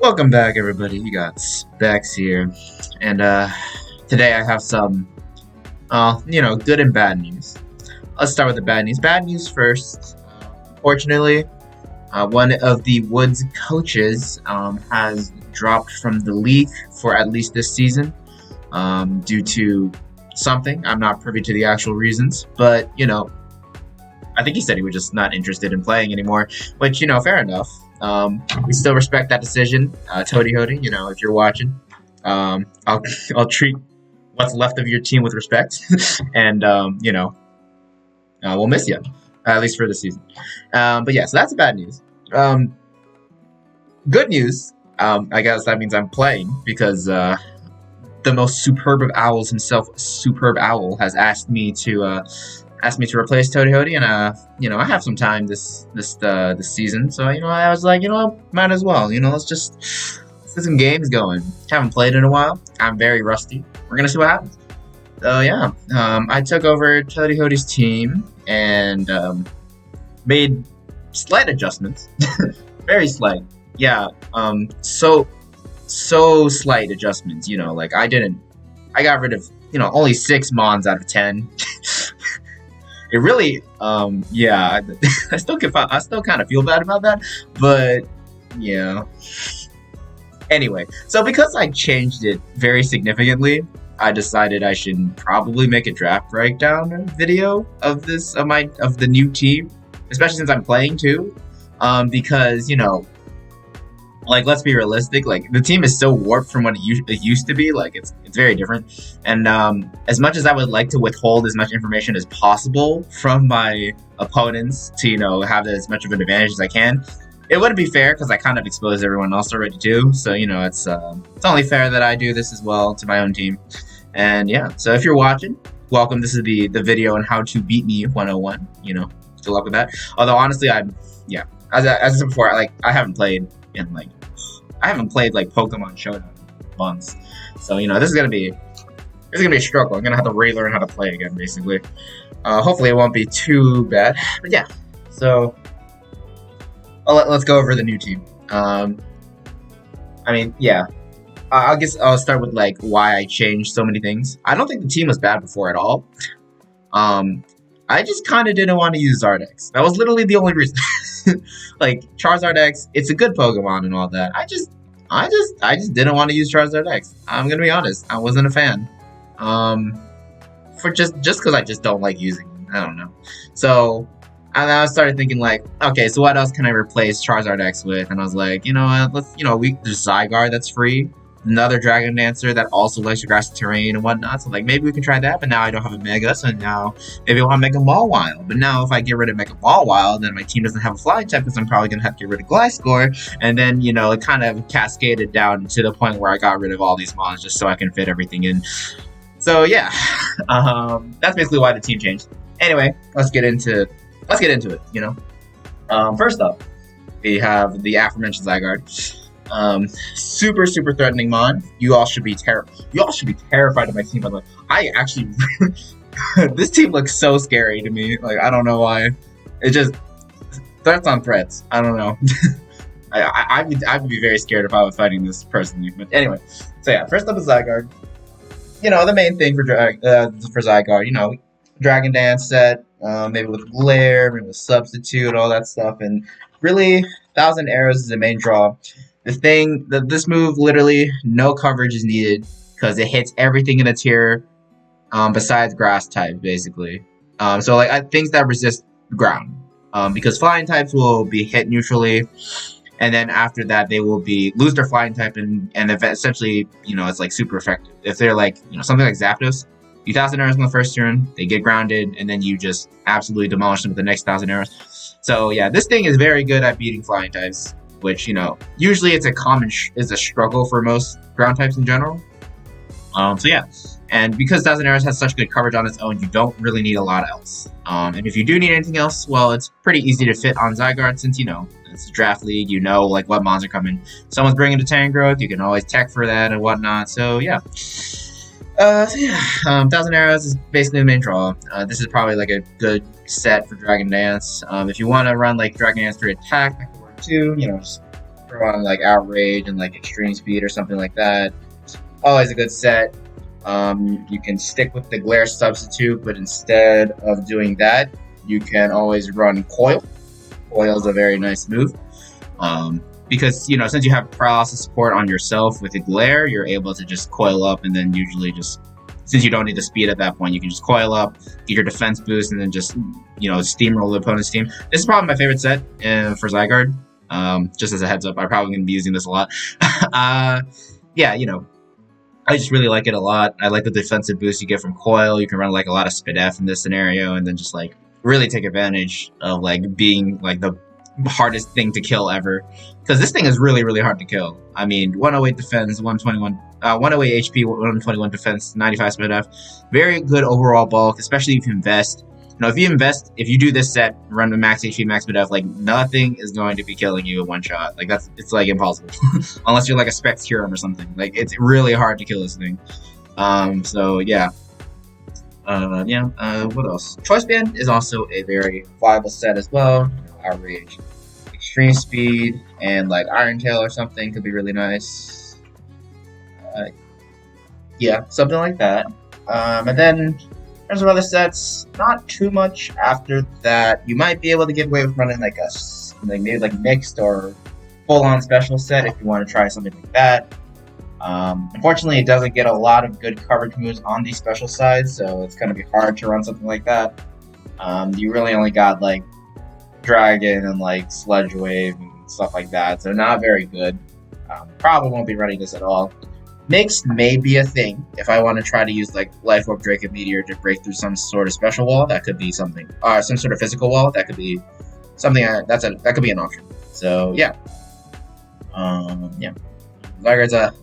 Welcome back, everybody. You got Specs here, and today I have some, good and bad news. Let's start with the bad news. Bad news first. Unfortunately, one of the Woods coaches has dropped from the league for at least this season due to something. I'm not privy to the actual reasons, but I think he said he was just not interested in playing anymore, which, fair enough. We still respect that decision. Toady Hody, if you're watching, I'll treat what's left of your team with respect, and we'll miss you, at least for the season. But yeah, so that's bad news. Good news, I guess that means I'm playing because the most superb of owls himself, Superb Owl, has asked me to replace Toady Hody, and I have some time this season, so I was like, might as well, let's get some games going. Haven't played in a while. I'm very rusty. We're gonna see what happens. So yeah, I took over Toady Hody's team and made slight adjustments, very slight. Yeah, so slight adjustments. Like I got rid of only 6 mons out of 10. It really, yeah, I still kind of feel bad about that, but yeah. Anyway, so because I changed it very significantly, I decided I should probably make a draft breakdown video of the new team, especially since I'm playing too, because like, let's be realistic. Like, the team is so warped from what it used to be. Like, it's very different. And as much as I would like to withhold as much information as possible from my opponents to have as much of an advantage as I can, it wouldn't be fair because I kind of exposed everyone else already too. So it's only fair that I do this as well to my own team. And yeah, so if you're watching, welcome. This is the video on how to beat me 101. Good luck with that. Although honestly, as I said before, I haven't played in like Pokemon Showdown in months, so this is gonna be a struggle. I'm gonna have to relearn how to play again, basically. Hopefully, it won't be too bad. But yeah, so let's go over the new team. I guess I'll start with like why I changed so many things. I don't think the team was bad before at all. I just kind of didn't want to use Zardex. That was literally the only reason. Like, Charizard X, it's a good Pokemon and all that. I just didn't want to use Charizard X. I'm gonna be honest. I wasn't a fan. For just because I just don't like using them. I don't know. So, and I started thinking like, okay, so what else can I replace Charizard X with? And I was like, let's, there's Zygarde that's free. Another Dragon Dancer that also likes the grassy terrain and whatnot. So like maybe we can try that. But now I don't have a Mega, so now maybe I want Mega Mawile. But now if I get rid of Mega Mawile, then my team doesn't have a Flying type because I'm probably gonna have to get rid of Gliscor. And then it kind of cascaded down to the point where I got rid of all these mons just so I can fit everything in. So yeah, that's basically why the team changed. Anyway, let's get into it. First up, we have the aforementioned Zygarde. Super threatening mon. You all should be terrified of my team, by the way. I actually this team looks so scary to me. Like, I don't know why. It just threats on threats. I don't know. I would be very scared if I was fighting this personally. But anyway, so yeah, first up is Zygarde. The main thing for Zygarde, Dragon Dance set, maybe with Glare, maybe with Substitute, all that stuff, and really, Thousand Arrows is the main draw. The thing that this move, literally no coverage is needed because it hits everything in a tier besides grass type, basically. So like things that resist ground, because flying types will be hit neutrally, and then after that they will lose their flying type, and essentially it's like super effective. If they're like something like Zapdos, you Thousand Arrows in the first turn, they get grounded, and then you just absolutely demolish them with the next Thousand Arrows. So yeah, this thing is very good at beating flying types, which usually it's a struggle for most ground types in general. So yeah, and because Thousand Arrows has such good coverage on its own, you don't really need a lot else. And if you do need anything else, well, it's pretty easy to fit on Zygarde since it's a draft league. Like what mons are coming. Someone's bringing a Tangrowth, you can always tech for that and whatnot. So yeah. Thousand Arrows is basically the main draw. This is probably like a good set for Dragon Dance. If you want to run like Dragon Dance 3 attack, that could work too. Just throw on like Outrage and like Extreme Speed or something like that. Always a good set. You can stick with the Glare substitute, but instead of doing that, you can always run Coil. Coil is a very nice move. Because, since you have paralysis support on yourself with the Glare, you're able to just coil up and then usually just, since you don't need the speed at that point, you can just coil up, get your defense boost, and then just, steamroll the opponent's team. This is probably my favorite set for Zygarde. Just as a heads up, I'm probably going to be using this a lot. Yeah, I just really like it a lot. I like the defensive boost you get from Coil. You can run like a lot of Spidef in this scenario, and then just like really take advantage of like being like the hardest thing to kill ever. Because this thing is really, really hard to kill. I mean, 108 defense, 108 HP, 121 defense, 95 Spidef. Very good overall bulk, especially if you invest. If you do this set, run with max HP, max Spidef, like nothing is going to be killing you in one shot. Like it's like impossible. Unless you're like a Spectrum or something. Like it's really hard to kill this thing. So yeah. What else? Choice Band is also a very viable set as well. Outrage, Extreme Speed, and like Iron Tail or something could be really nice. Yeah, something like that. And then there's some other sets. Not too much after that. You might be able to get away with running like maybe like mixed or full-on special set if you want to try something like that. Unfortunately, it doesn't get a lot of good coverage moves on these special sides, so it's going to be hard to run something like that. You really only got like Dragon and like Sludge Wave and stuff like that, so not very good. Probably won't be running this at all. Mixed may be a thing if I want to try to use like Life Orb, Drake, and Meteor to break through some sort of special wall. That could be something, some sort of physical wall. That could be something. That could be an option. So yeah, Zygarde's a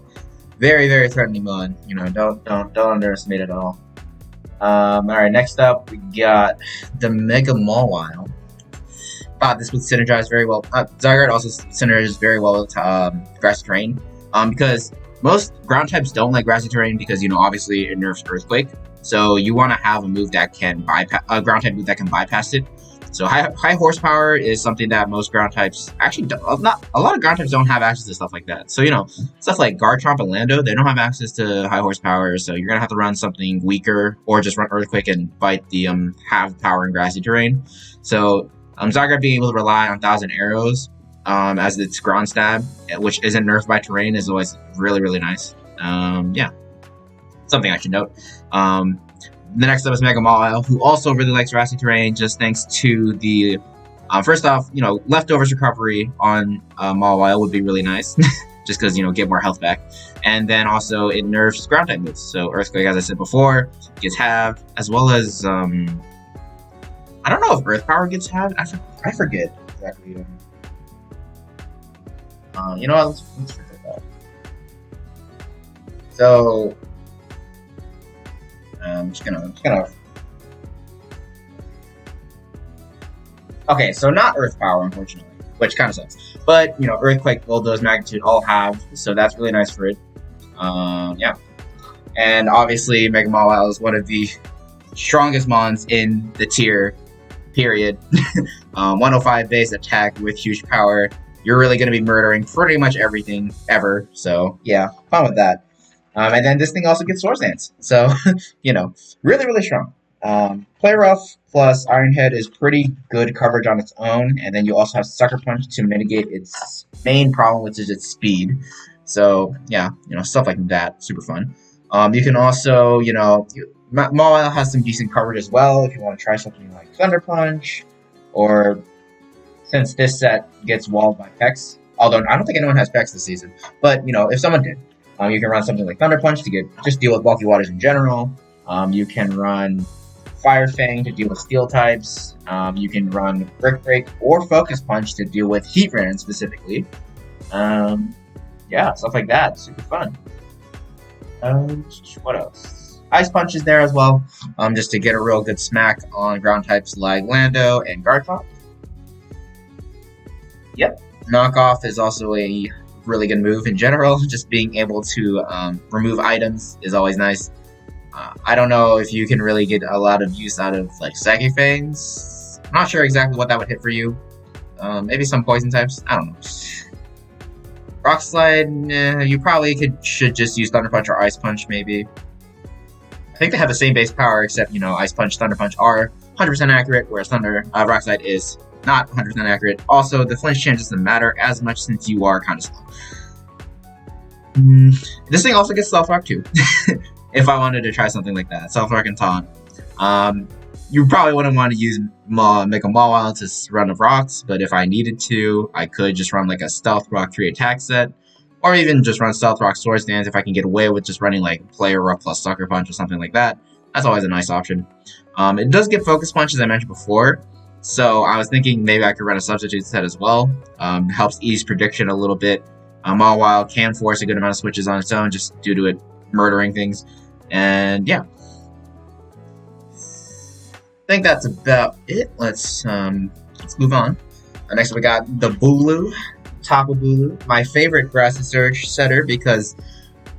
very, very threatening mon. Don't underestimate it at all. All right, next up we got the Mega Mawile. Thought this would synergize very well. Zygarde also synergizes very well with Grassy Terrain. Because most ground types don't like Grassy Terrain because obviously it nerfs Earthquake. So you want to have a move that can bypass a ground type move that can bypass it. So high horsepower is something that most ground types actually not a lot of ground types don't have access to stuff like that. So stuff like Garchomp and Lando, they don't have access to high horsepower. So you're gonna have to run something weaker or just run Earthquake and fight the have power and Grassy Terrain. So Zygarde being able to rely on 1,000 arrows as its ground stab, which isn't nerfed by terrain, is always really, really nice. Yeah, something I should note. The next up is Mega Mawile, who also really likes Grassy Terrain, just thanks to the first off, leftovers recovery on Mawile would be really nice, just because get more health back, and then also it nerfs ground type moves. So Earthquake, as I said before, gets halved, as well as I don't know if Earth Power gets halved. I forget exactly. Let's forget that. So I'm just gonna. Okay, so not Earth Power, unfortunately, which kind of sucks. But Earthquake, Bulldoze, Magnitude all have, so that's really nice for it. Yeah, and obviously Mega Mawile is one of the strongest mons in the tier. Period. 105 base attack with huge power. You're really going to be murdering pretty much everything ever. So yeah, fun with that. And then this thing also gets Swords Dance. So really, really strong. Play Rough plus Iron Head is pretty good coverage on its own, and then you also have Sucker Punch to mitigate its main problem, which is its speed. So yeah, stuff like that, super fun. You can also Mawile has some decent coverage as well if you want to try something like Thunder Punch, or since this set gets walled by Pex, although I don't think anyone has Pex this season, but if someone did, you can run something like Thunder Punch to just deal with bulky waters in general. You can run Fire Fang to deal with steel types. You can run Brick Break or Focus Punch to deal with Heat Ran specifically. Yeah, stuff like that, super fun. What else? Ice Punch is there as well, just to get a real good smack on ground types like Lando and Garchomp. Yep, Knockoff is also a really good move in general. Just being able to remove items is always nice. I don't know if you can really get a lot of use out of like Psychic Fangs. I'm not sure exactly what that would hit for you. Maybe some poison types. I don't know. Rock Slide, you probably should just use Thunder Punch or Ice Punch, maybe. I think they have the same base power, except, you know, Ice Punch, Thunder Punch are 100% accurate, whereas Rock Slide is not 100% accurate. Also, the flinch chance doesn't matter as much since you are kind of slow. This thing also gets Stealth Rock too, if I wanted to try something like that. Stealth Rock and Taunt. You probably wouldn't want to use make a Mawile to run of rocks, but if I needed to, I could just run like a Stealth Rock 3 attack set, or even just run Stealth Rock Swords Dance if I can get away with just running like Player Rough plus Sucker Punch or something like that. That's always a nice option. It does get Focus Punch, as I mentioned before, so I was thinking maybe I could run a substitute set as well. Helps ease prediction a little bit. Mawile can force a good amount of switches on its own just due to it murdering things, and yeah. I think that's about it. Let's move on. Next we got the Bulu, Tapu Bulu, my favorite Grassy Surge setter because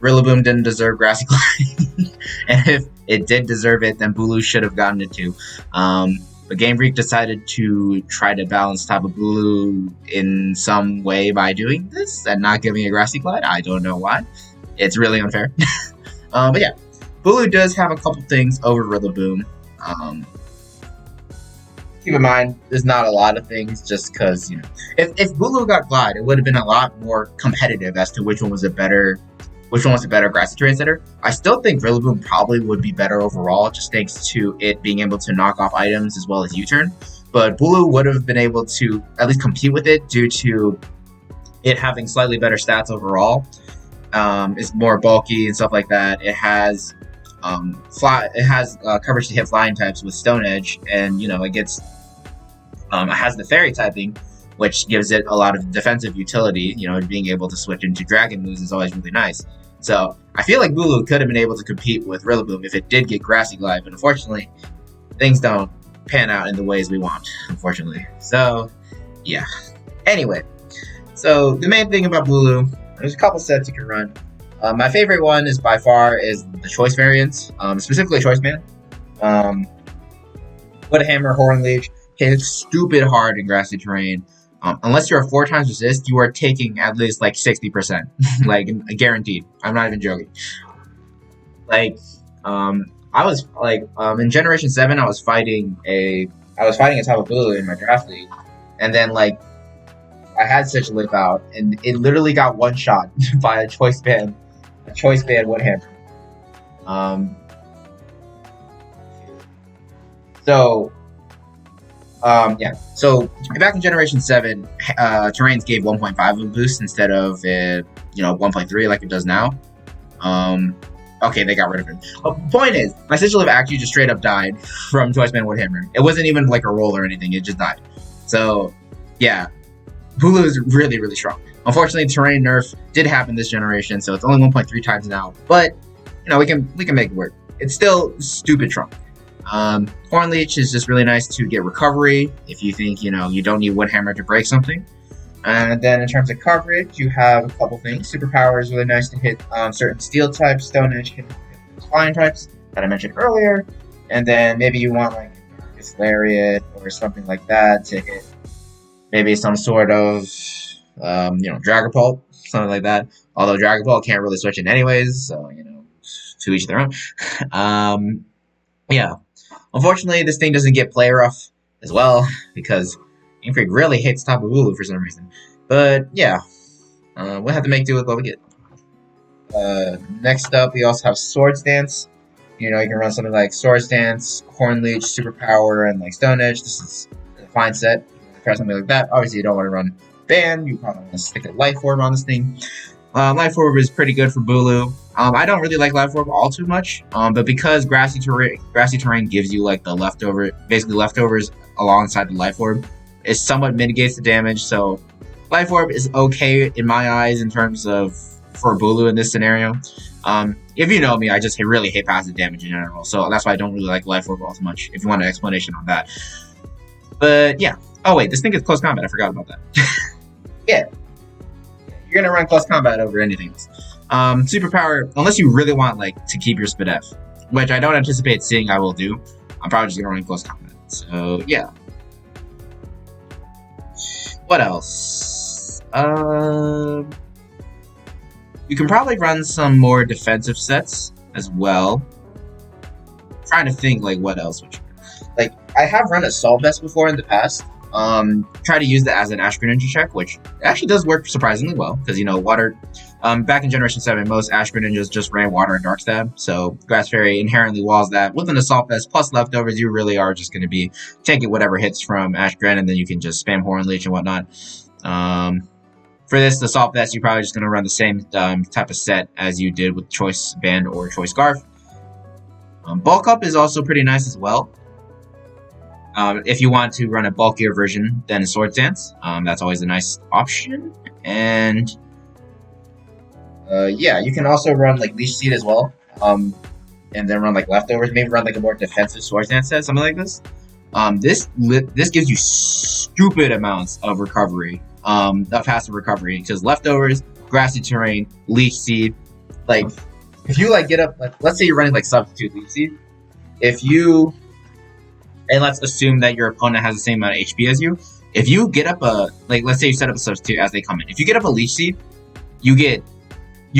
Rillaboom didn't deserve Grassy Glide, and if it did deserve it, then Bulu should have gotten it too. But Game Freak decided to try to balance Tapu Bulu in some way by doing this and not giving a Grassy Glide. I don't know why. It's really unfair. But yeah, Bulu does have a couple things over Rillaboom. Keep in mind, there's not a lot of things just because, you know, if Bulu got Glide, it would have been a lot more competitive as to which one was a better Grassy Terrain setter. I still think Rillaboom probably would be better overall, just thanks to it being able to knock off items as well as U-turn. But Bulu would have been able to at least compete with it due to it having slightly better stats overall. It's more bulky and stuff like that. It has coverage to hit flying types with Stone Edge, and you know it has the Fairy typing, which gives it a lot of defensive utility. You know, being able to switch into Dragon moves is always really nice. So I feel like Bulu could have been able to compete with Rillaboom if it did get Grassy Glide, but unfortunately, things don't pan out in the ways we want, unfortunately. So yeah. Anyway, so the main thing about Bulu, there's a couple sets you can run. My favorite one is by far the Choice variants, specifically Choice Band. Wood Hammer, Horn Leech hits stupid hard in grassy terrain. Unless you're a 4x resist, you are taking at least like 60%, like guaranteed. I'm not even joking. Like, I was like, in Generation 7, I was fighting a Tapu Bulu in my draft league, and then like I had such a lip out, and it literally got one shot by a Choice Band Wood Hammer. Yeah. So back in Generation 7, Terrains gave 1.5 of a boost instead of 1.3 like it does now. Okay, they got rid of it. Point is, my Sigil actually just straight up died from Choice Band Wood Hammer. It wasn't even like a roll or anything; it just died. So yeah, Bulu is really, really strong. Unfortunately, terrain nerf did happen this generation, so it's only 1.3 times now. But you know, we can make it work. It's still stupid strong. Horn Leech is just really nice to get recovery if you think you don't need Wood Hammer to break something. And then in terms of coverage, you have a couple things. Superpower is really nice to hit certain steel types. Stone Edge can hit flying types that I mentioned earlier. And then maybe you want like Lariat or something like that to hit maybe some sort of Dragapult, something like that. Although Dragapult can't really switch in anyways, so to each their own. Yeah. Unfortunately, this thing doesn't get play rough as well because Game Freak really hates Tapu Bulu for some reason. But yeah, we'll have to make do with what we get. Next up, we also have Swords Dance. You can run something like Swords Dance, Horn Leech, Superpower, and like Stone Edge. This is a fine set. You can try something like that. Obviously, you don't want to run Ban. You probably want to stick a Life Orb on this thing. Life Orb is pretty good for Bulu. I don't really like Life Orb all too much, but because Grassy Terrain gives you like the leftovers alongside the Life Orb, it somewhat mitigates the damage. So Life Orb is okay in my eyes in terms of for Bulu in this scenario. If you know me, I just really hate passive damage in general, so that's why I don't really like Life Orb all too much. If you want an explanation on that, but yeah. Oh wait, this thing is close combat. I forgot about that. Yeah. You're gonna run close combat over anything else. Superpower, unless you really want to keep your Spidef, which I don't anticipate seeing I will do. I'm probably just gonna run close combat. So yeah. What else? You can probably run some more defensive sets as well. I'm trying to think like what else would you like. I have run Assault Vest before in the past. Try to use that as an Ash Greninja check, which actually does work surprisingly well because water. Back in Generation 7, most Ash Greninjas just ran Water and Dark Stab, so Grass Fairy inherently walls that. With an Assault Vest plus leftovers, you really are just going to be taking whatever hits from Ash Gren, and then you can just spam Horn Leech and whatnot. For this, the Assault Vest, you're probably just going to run the same type of set as you did with Choice Band or Choice Scarf. Bulk Up is also pretty nice as well. If you want to run a bulkier version than a Swords Dance, that's always a nice option. And yeah, you can also run like Leech Seed as well, and then run like leftovers. Maybe run like a more defensive Swords Dance set, something like this. This gives you stupid amounts of recovery, of passive recovery, because leftovers, grassy terrain, Leech Seed. Like, if you like get up, like, let's say you're running like substitute Leech Seed, and let's assume that your opponent has the same amount of HP as you. If you get up let's say you set up a substitute as they come in. If you get up a Leech Seed, you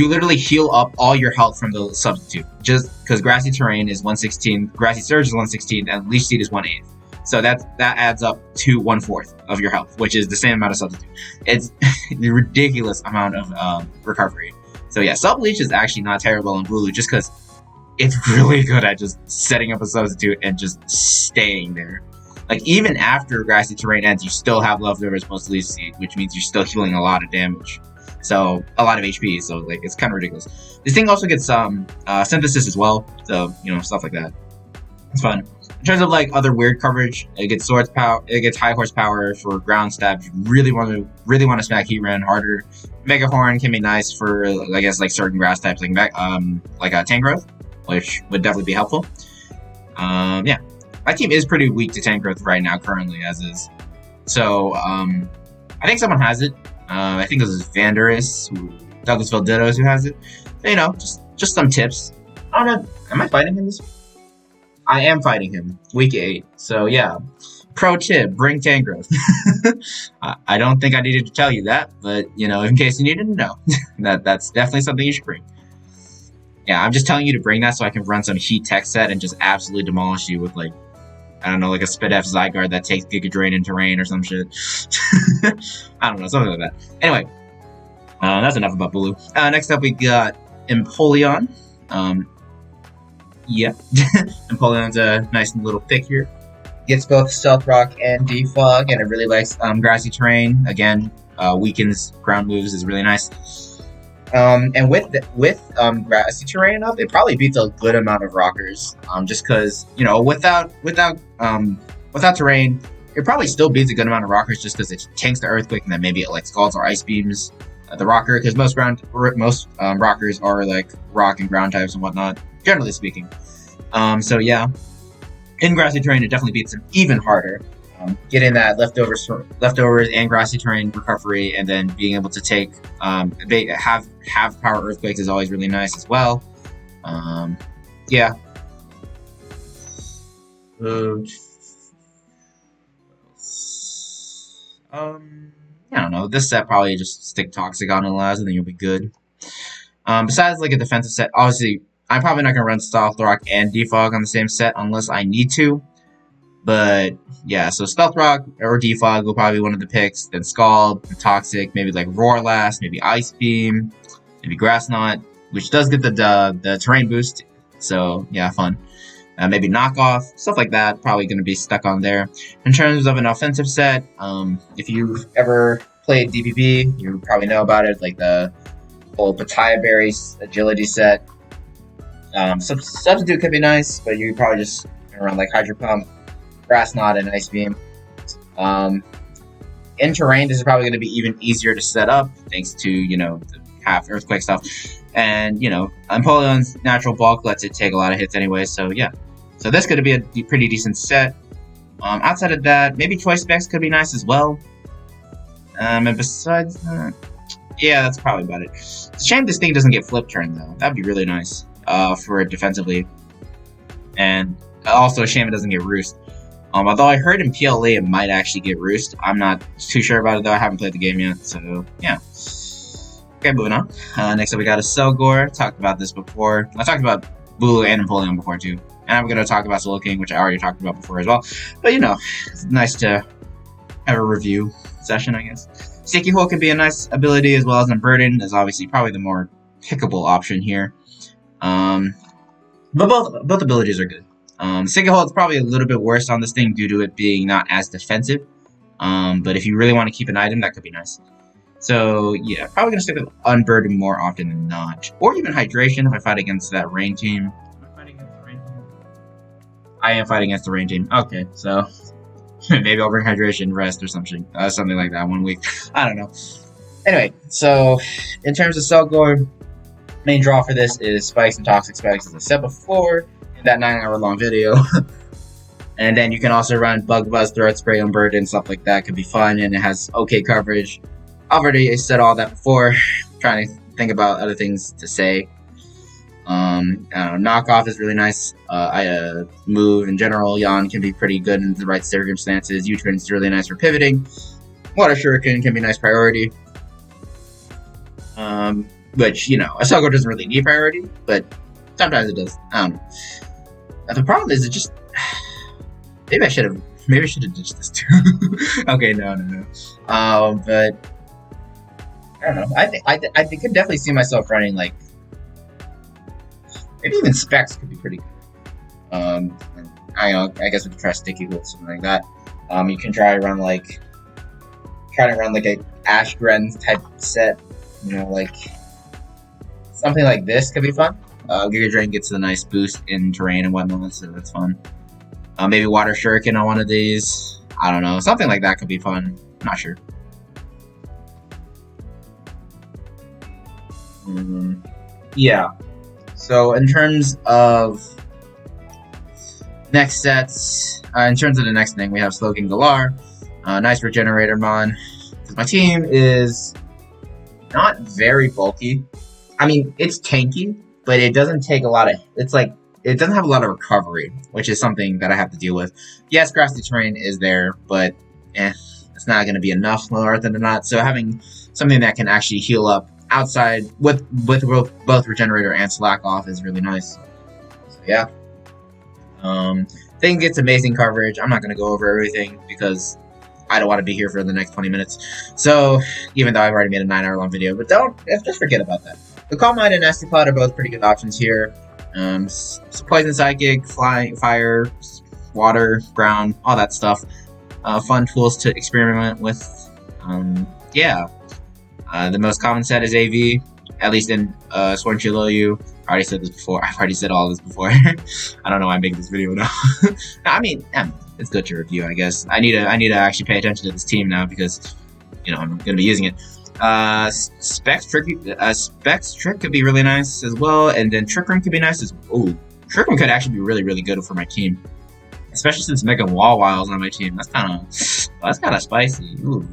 literally heal up all your health from the substitute. Just because Grassy Terrain is 116, Grassy Surge is 116, and Leech Seed is 1/8. So that adds up to 1/4 of your health, which is the same amount of substitute. It's a ridiculous amount of recovery. So yeah, Sub Leech is actually not terrible in Bulu, just because it's really good at just setting up a substitute and just staying there. Like, even after Grassy Terrain ends, you still have leftovers plus Leech Seed, which means you're still healing a lot of damage. So, a lot of HP, so, like, it's kind of ridiculous. This thing also gets Synthesis as well, so, stuff like that. It's fun. In terms of, like, other weird coverage, it gets Swords Power, it gets High Horsepower for ground stabs. You really want to smack Heatran harder. Mega Horn can be nice for, I guess, like, certain grass types, like Tangrowth, which would definitely be helpful. Yeah. My team is pretty weak to Tangrowth right now, currently, as is. So, I think someone has it. I think this is Vanderus, Douglasville Dittos who has it. So, just some tips. I don't know. Am I fighting him this week? I am fighting him. Week 8. So, yeah. Pro tip, bring Tangrowth. I don't think I needed to tell you that, but, in case you needed to know. That's definitely something you should bring. Yeah, I'm just telling you to bring that so I can run some Heat Tech set and just absolutely demolish you with, like, I don't know, like a Spidef Zygarde that takes Giga Drain into rain or some shit. I don't know, something like that. Anyway, that's enough about Bulu. Next up, we got Empoleon. Yeah, Empoleon's a nice little pick here. Gets both Stealth Rock and Defog, and it really likes Grassy Terrain. Again, weakens ground moves, is really nice. And with Grassy Terrain up, it probably beats a good amount of rockers. Just because, without terrain, it probably still beats a good amount of rockers just because it tanks the Earthquake, and then maybe it like scalds or Ice Beams the rocker, because most rockers are like rock and ground types and whatnot, generally speaking. So yeah, in Grassy Terrain, it definitely beats them even harder. Getting that leftovers and Grassy Terrain recovery, and then being able to take have power Earthquakes is always really nice as well. Yeah. I don't know. This set probably just stick Toxic on Elias, and then you'll be good. Besides like a defensive set, obviously I'm probably not gonna run Stealth Rock and Defog on the same set unless I need to. But yeah, so Stealth Rock or Defog will probably be one of the picks. Then Scald, Toxic, maybe like Roarlast, maybe Ice Beam, maybe Grass Knot, which does get the terrain boost. So yeah, fun. Maybe Knockoff, stuff like that. Probably going to be stuck on there. In terms of an offensive set, if you've ever played DPP, you probably know about it, like the whole Pataya Berries agility set. Substitute could be nice, but you probably just run like Hydro Pump, Grass Knot, and Ice Beam. In terrain, this is probably going to be even easier to set up, thanks to, the half Earthquake stuff. And, Empoleon's natural bulk lets it take a lot of hits anyway, so yeah. So this could be a pretty decent set. Outside of that, maybe Choice Specs could be nice as well. And besides that, yeah, that's probably about it. It's a shame this thing doesn't get Flip Turn, though. That'd be really nice for it defensively. And also a shame it doesn't get Roost. Although I heard in PLA it might actually get Roost. I'm not too sure about it, though. I haven't played the game yet, so yeah. Okay, moving on. Next up, we got a Selgor. Talked about this before. I talked about Bulu and Napoleon before too. And I'm going to talk about Soul King, which I already talked about before as well. But you know, it's nice to have a review session, I guess. Sticky Hole can be a nice ability, as well as Unburden is obviously probably the more pickable option here. But both abilities are good. Sticky Hole is probably a little bit worse on this thing due to it being not as defensive. But if you really want to keep an item, that could be nice. So yeah, probably gonna stick with Unburden more often than not, or even Hydration if I fight against that rain team. Am I fighting against the rain team? I am fighting against the rain team. Okay, so maybe I'll bring Hydration, Rest, or something like that 1 week. I don't know. Anyway, so in terms of Selgor, main draw for this is Spikes and Toxic Spikes, as I said before in that 9-hour long video. And then you can also run Bug Buzz, Threat Spray, Unburden, stuff like that. Could be fun, and it has okay coverage. I've already said all that before. Trying to think about other things to say. Knockoff is really nice. Move in general, Yawn can be pretty good in the right circumstances. U-turn is really nice for pivoting. Water Shuriken can be a nice priority. Which, you know, a Selgor doesn't really need priority, but sometimes it does. I don't know. The problem is it just... Maybe I should have ditched this too. Okay, no. But I don't know. I could definitely see myself running like maybe even Specs could be pretty good. I guess we could try Sticky with something like that. You can try to run like a Ashgren type set. You know, like something like this could be fun. Giga Drain gets a nice boost in terrain and whatnot, so that's fun. Maybe Water Shuriken on one of these. I don't know. Something like that could be fun. Not sure. Yeah. So in terms of next sets, in terms of the next thing, we have Slowking Galar. Nice Regenerator Mon. My team is not very bulky. I mean, it's tanky, but it doesn't take a lot of... It doesn't have a lot of recovery, which is something that I have to deal with. Yes, grassy terrain is there, but it's not going to be enough more often than not. So having something that can actually heal up outside with both Regenerator and Slack Off is really nice. So yeah. Thing gets amazing coverage. I'm not going to go over everything because I don't want to be here for the next 20 minutes. So even though I've already made a 9-hour long video, but just forget about that. The Calm Mind and Nasty Pod are both pretty good options here. Poison Psychic, Fire, Water, Ground, all that stuff. Fun tools to experiment with. Yeah. The most common set is AV, at least in Sworn Chiloyu. I already said this before. I've already said all this before. I don't know why I'm making this video now. I mean, it's good to review, I guess. I need to actually pay attention to this team now because, you know, I'm gonna be using it. Specs Trick could be really nice as well, and then Trick Room could be nice as well. Ooh, Trick Room could actually be really, really good for my team, especially since Mega Wild's on my team. That's kind of spicy. Ooh.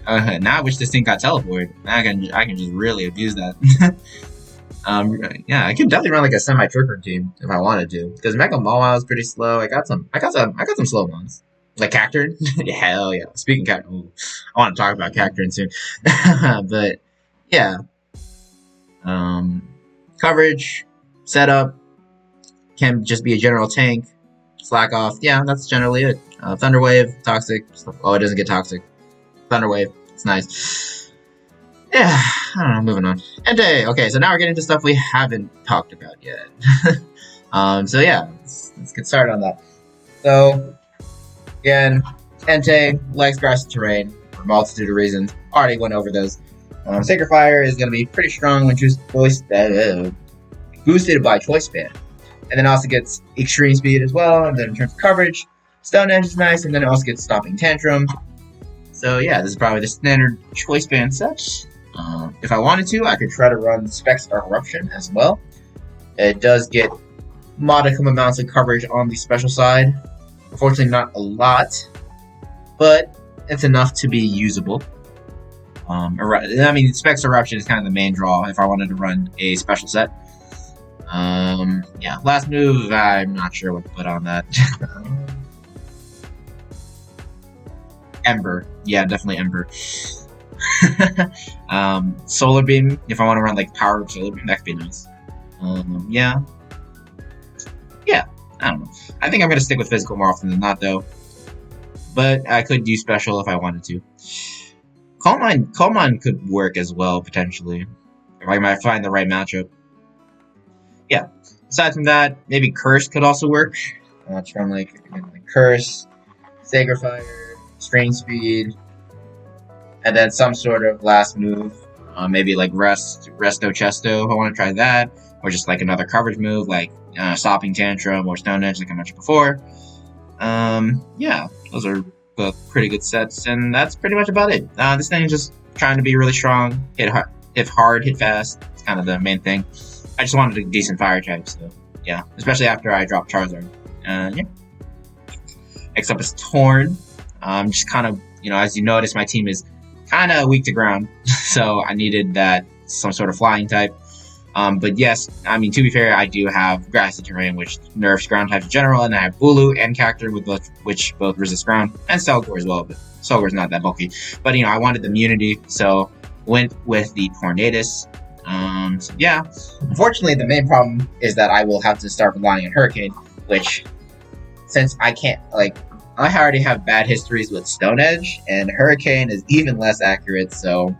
Now I wish this thing got teleported. Now I can just really abuse that. Yeah, I could definitely run like a semi Trick Room team if I wanted to, because Mega Wild is pretty slow. I got some slow ones. Like Cacturn? Yeah, hell yeah. Speaking of Cacturn, I want to talk about Cacturn soon. But, yeah. Coverage, setup, can just be a general tank, Slack Off. Yeah, that's generally it. Thunder Wave, Toxic. Oh, it doesn't get Toxic. Thunder Wave, it's nice. Yeah, I don't know, moving on. Entei. Okay, so now we're getting to stuff we haven't talked about yet. So yeah, let's get started on that. So... Again, Entei, likes grassy terrain for a multitude of reasons. Already went over those. Sacred Fire is going to be pretty strong when boosted by Choice Band. And then also gets Extreme Speed as well. And then in terms of coverage, Stone Edge is nice. And then it also gets Stomping Tantrum. So yeah, this is probably the standard Choice Band set. If I wanted to, I could try to run Specs Eruption as well. It does get modicum amounts of coverage on the special side. Unfortunately, not a lot, but it's enough to be usable. I mean, Specs Eruption is kind of the main draw if I wanted to run a special set. Yeah, last move, I'm not sure what to put on that. Ember. Yeah, definitely Ember. Solar Beam, if I want to run like Power of Solar Beam, that could be nice. Yeah. Yeah, I don't know. I think I'm going to stick with physical more often than not, though. But I could do special if I wanted to. Calm Mind could work as well, potentially. If I might find the right matchup. Yeah. Aside from that, maybe Curse could also work. Let's run like Curse, Sacred Fire, Strange Speed, and then some sort of last move. Maybe like Resto Chesto if I want to try that. Or just like another coverage move like Stopping Tantrum or Stone Edge like I mentioned before. Yeah, those are both pretty good sets, and that's pretty much about it. This thing is just trying to be really strong, hit hard, hit fast. It's kind of the main thing. I just wanted a decent fire type, so yeah, especially after I dropped Charizard. Yeah. Next up is Torn. Just kind of, as you notice, my team is kind of weak to ground, so I needed some sort of flying type. But yes, I mean, to be fair, I do have Grassy Terrain, which nerfs ground types in general, and I have Bulu and Cacturne, which both resist ground, and Selgor as well, but Selgor's not that bulky. But, I wanted the immunity, so went with the Tornadus. So yeah. Unfortunately, the main problem is that I will have to start relying on Hurricane, which, since I can't, I already have bad histories with Stone Edge, and Hurricane is even less accurate, so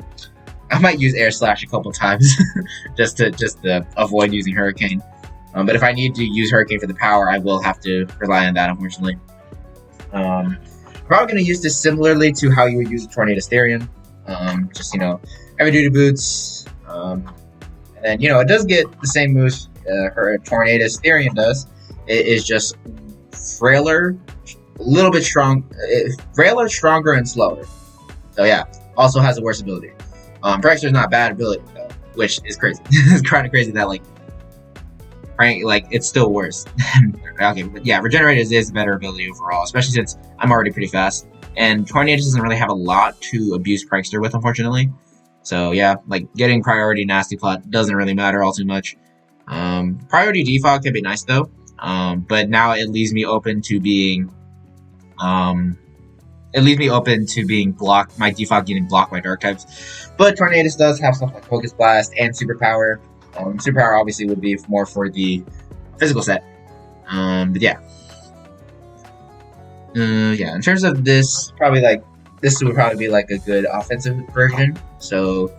I might use Air Slash a couple times just to avoid using Hurricane. But if I need to use Hurricane for the power, I will have to rely on that, unfortunately. I'm probably going to use this similarly to how you would use a Tornadus Therian. Heavy Duty Boots. And then, it does get the same moves her Tornadus Therian does. It is just frailer, a little bit frailer, stronger, and slower. So yeah, also has a worse ability. Prankster's not bad ability though, which is crazy. It's kind of crazy that it's still worse. Okay, but yeah, Regenerators is a better ability overall, especially since I'm already pretty fast. And Tornadus doesn't really have a lot to abuse Prankster with, unfortunately. So yeah, getting priority Nasty Plot doesn't really matter all too much. Priority Defog can be nice though, but now it leaves me open to being blocked, my Defog getting blocked by Dark types. But Tornadus does have stuff like Focus Blast and Superpower. Superpower obviously would be more for the physical set. But yeah. In terms of this, this would probably be a good offensive version. So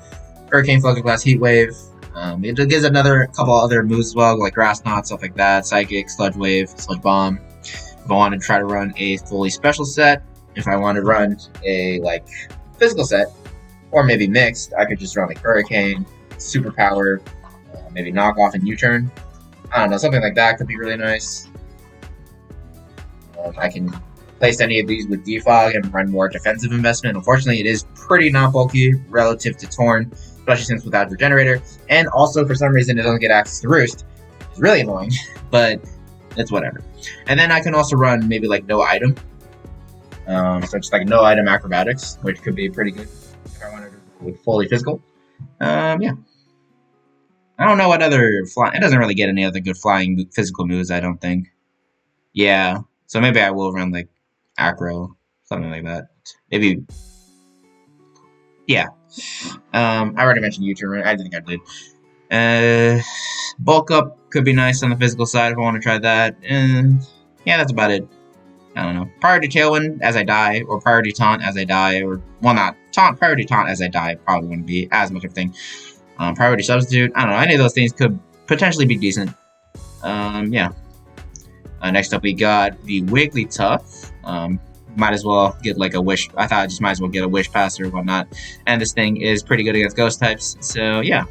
Hurricane, Focus Blast, Heat Wave. It gives a couple other moves as well, like Grass Knot, stuff like that. Psychic, Sludge Wave, Sludge Bomb. If I want to try to run a fully special set, if I want to run a physical set, or maybe mixed, I could just run Hurricane, Superpower, maybe Knock Off and U-Turn. I don't know, something like that could be really nice. I can place any of these with Defog and run more defensive investment. Unfortunately, it is pretty not bulky relative to Torn, especially since without Regenerator. And also, for some reason, it doesn't get access to Roost. It's really annoying, but it's whatever. And then I can also run maybe no item. So just no item acrobatics, which could be pretty good if I wanted to with fully physical. Yeah. I don't know what other flying. It doesn't really get any other good flying physical moves, I don't think. Yeah. So maybe I will run acro, something like that. Maybe. Yeah. I already mentioned U-turn, right? I think I did. Bulk up could be nice on the physical side if I want to try that. And yeah, that's about it. I don't know. Priority Tailwind as I die, or Priority Taunt as I die, or, well, not Taunt, Priority Taunt as I die probably wouldn't be as much of a thing. Priority Substitute, I don't know, any of those things could potentially be decent. Yeah. Next up we got the Wigglytuff. Might as well get a Wish, I thought I just might as well get a Wish Pass or whatnot. And this thing is pretty good against Ghost types, so yeah.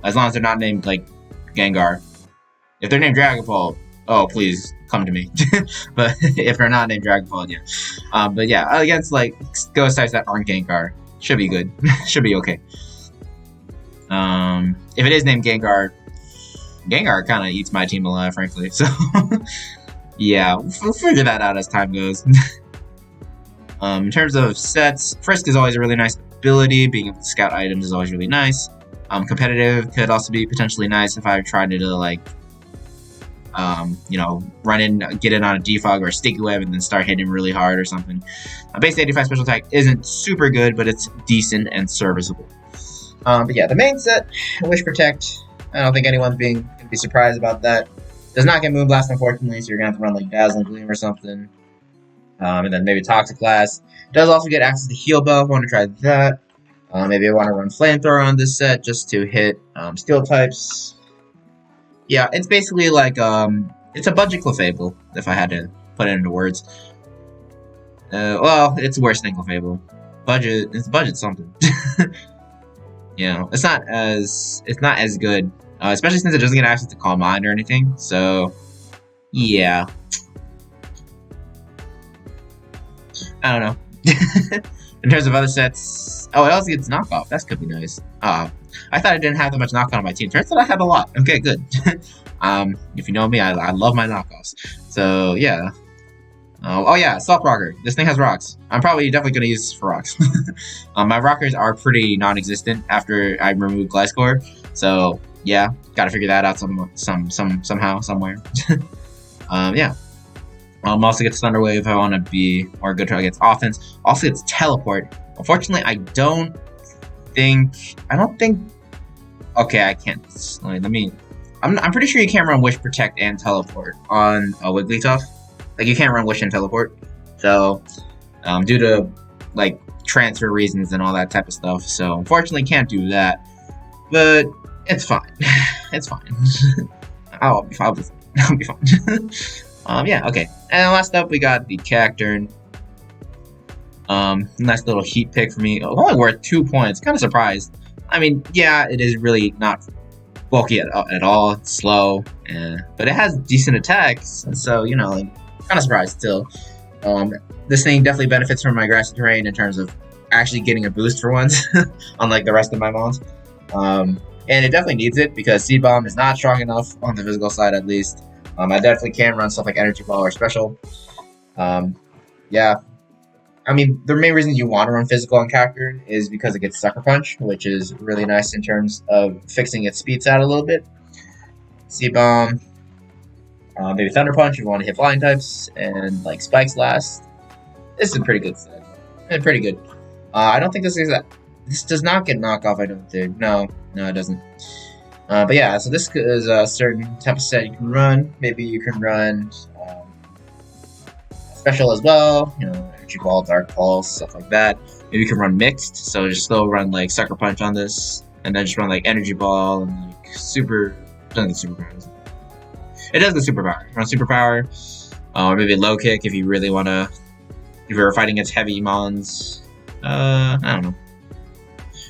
As long as they're not named, Gengar. If they're named Dragon Ball, oh, please, come to me. But if they're not named Dragon Ball, yeah. But yeah, against, Ghost types that aren't Gengar, should be good. Should be okay. If it is named Gengar kind of eats my team alive, frankly. So, yeah, we'll figure that out as time goes. In terms of sets, Frisk is always a really nice ability. Being able to scout items is always really nice. Competitive could also be potentially nice if I tried to, you know, run in, get in on a defog or a sticky web, and then start hitting him really hard or something. Base 85 special attack isn't super good, but it's decent and serviceable. But yeah, the main set, Wish Protect. I don't think anyone's gonna be surprised about that. Does not get Moonblast, unfortunately, so you're gonna have to run like Dazzling Gleam or something. And then maybe Toxic Blast. Does also get access to Heal Buff. I want to try that. Maybe I want to run Flamethrower on this set just to hit Steel types. Yeah, it's basically like it's a budget Clefable, if I had to put it into words. Well, it's worse than Clefable. It's budget something. You know, it's not as good, especially since it doesn't get access to Calm Mind or anything. So, yeah, I don't know. In terms of other sets, oh, it also gets knockoff. That could be nice. I thought I didn't have that much knockoff on my team. Turns out I have a lot. Okay, good. If you know me, I love my knockoffs. So yeah. Oh yeah, Salt Rocker. This thing has rocks. I'm probably definitely gonna use this for rocks. My rockers are pretty non-existent after I remove Gliscor. So yeah, gotta figure that out somehow, somewhere. Yeah. Also gets Thunder Wave if I want to be more good against offense. Also gets Teleport. Unfortunately, I don't think. Okay, I can't. Let me. I'm pretty sure you can't run Wish, Protect, and Teleport on a Wigglytuff. Like, you can't run Wish and Teleport. So, due to, like, transfer reasons and all that type of stuff. So, unfortunately, can't do that. But, it's fine. It's fine. I'll be fine. Yeah, okay. And last up, we got the Cacturn. Nice little heat pick for me. Only worth 2 points. Kind of surprised. I mean, yeah, it is really not bulky at all. It's slow. But it has decent attacks. So, you know, like, kind of surprised still. This thing definitely benefits from my grassy terrain in terms of actually getting a boost for once, unlike the rest of my mons. And it definitely needs it because Seed Bomb is not strong enough on the physical side, at least. I definitely can run stuff like Energy Ball or Special. Yeah. I mean, the main reason you want to run physical on Cacturn is because it gets Sucker Punch, which is really nice in terms of fixing its speed stat a little bit. Seed Bomb. Maybe Thunder Punch if you want to hit flying types, and like Spikes last. This is a pretty good set. Pretty good. I don't think this does not get knockoff, I don't think. No, it doesn't. But yeah, so this is a certain type of set you can run. Maybe you can run Special as well, you know, Energy Ball, Dark Pulse, stuff like that. Maybe you can run Mixed, so just still run like Sucker Punch on this, and then just run like Energy Ball and like Super. Doesn't get Superpower. It does get Superpower. Run Superpower, or maybe Low Kick if you really want to. If you're fighting against heavy mons, I don't know.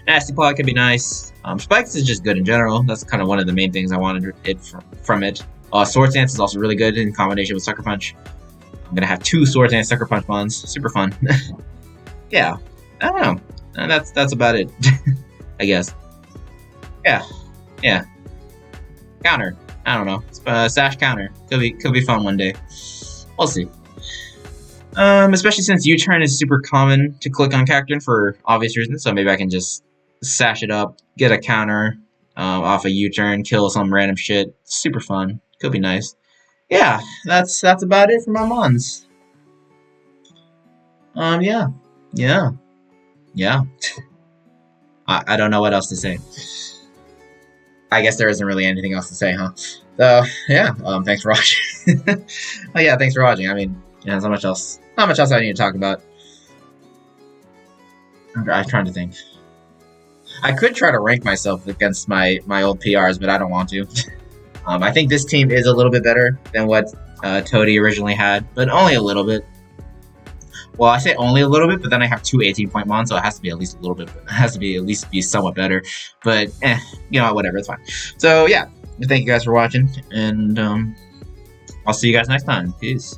Nasty Claw could be nice. Spikes is just good in general. That's kind of one of the main things I wanted from it. Sword Stance is also really good in combination with Sucker Punch. I'm gonna have 2 Sword Dance Sucker Punch mons. Super fun. Yeah, I don't know. And that's about it, I guess. Yeah. Counter. I don't know. Sash Counter could be fun one day. We'll see. Especially since U-turn is super common to click on Cacturn for obvious reasons, so maybe I can just sash it up, get a counter off a U-turn, kill some random shit. Super fun. Could be nice. Yeah, that's about it for my mons. Yeah. I don't know what else to say. I guess there isn't really anything else to say, huh? So yeah, thanks for watching. Oh yeah, thanks for watching. I mean, yeah, there's not much else I need to talk about. I'm trying to think. I could try to rank myself against my old PRs, but I don't want to. I think this team is a little bit better than what Toady originally had, but only a little bit. Well, I say only a little bit, but then I have 2 18-point mons, so it has to be at least a little bit. It has to be at least somewhat better. But you know, whatever, it's fine. So yeah, thank you guys for watching, and I'll see you guys next time. Peace.